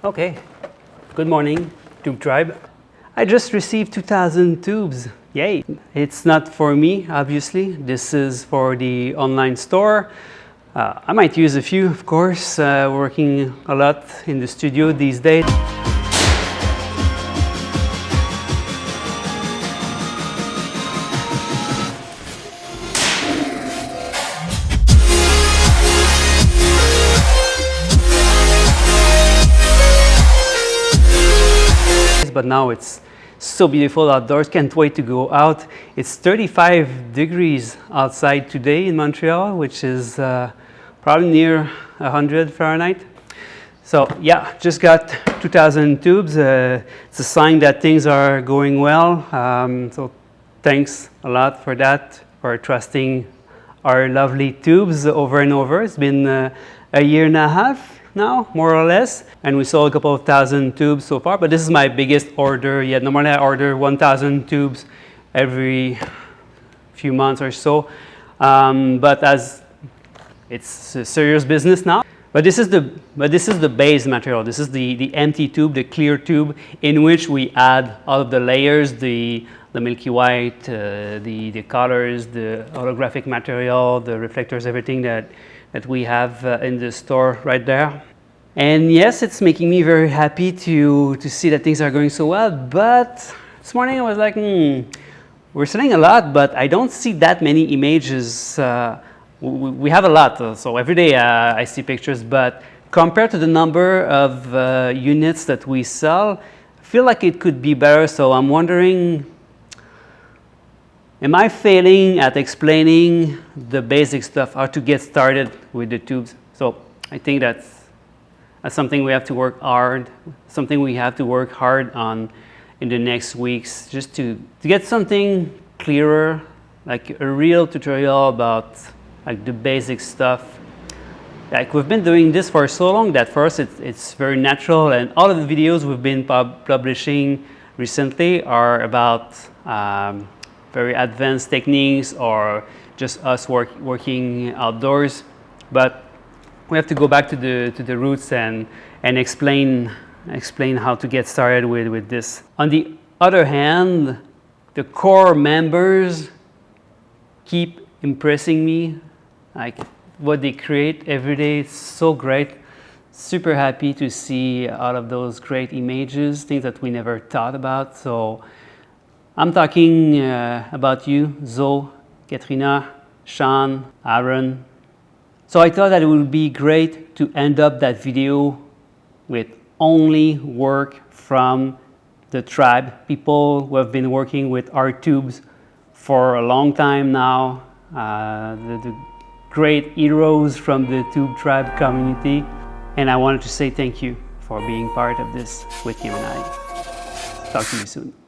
Okay, good morning, Tube Tribe. I just received 2,000 tubes. Yay! It's not for me, obviously. This is for the online store. I might use a few, of course, working a lot in the studio these days. But now it's so beautiful outdoors, can't wait to go out. It's 35 degrees outside today in Montreal, which is probably near 100 Fahrenheit. So yeah, just got 2,000 tubes. It's a sign that things are going well. So thanks a lot for that, for trusting our lovely tubes over and over. It's been a year and a half now, more or less, and we sold a couple of thousand tubes so far, but this is my biggest order yet. Normally I order 1,000 tubes every few months or so, but as it's a serious business now. But this is the base material. This is the empty tube, the clear tube, in which we add all of the layers, the milky white, the colors, the holographic material, the reflectors, everything that we have in the store right there. And yes, it's making me very happy to see that things are going so well, but this morning I was like, we're selling a lot, but I don't see that many images. We have a lot, so every day I see pictures, but compared to the number of units that we sell, I feel like it could be better, so I'm wondering, am I failing at explaining the basic stuff, how to get started with the tubes? So I think that's something we have to work hard, something we have to work hard on in the next weeks, just to get something clearer, like a real tutorial about like the basic stuff. Like we've been doing this for so long that for us it's very natural, and all of the videos we've been publishing recently are about very advanced techniques or just us working outdoors. But we have to go back to the roots and explain how to get started with this. On the other hand, the core members keep impressing me. Like what they create every day, it's so great. Super happy to see all of those great images, things that we never thought about. So I'm talking about you, Zoe, Katrina, Sean, Aaron. So I thought that it would be great to end up that video with only work from the tribe, people who have been working with our tubes for a long time now, the great heroes from the Tube Tribe community. And I wanted to say thank you for being part of this with you and I. Talk to you soon.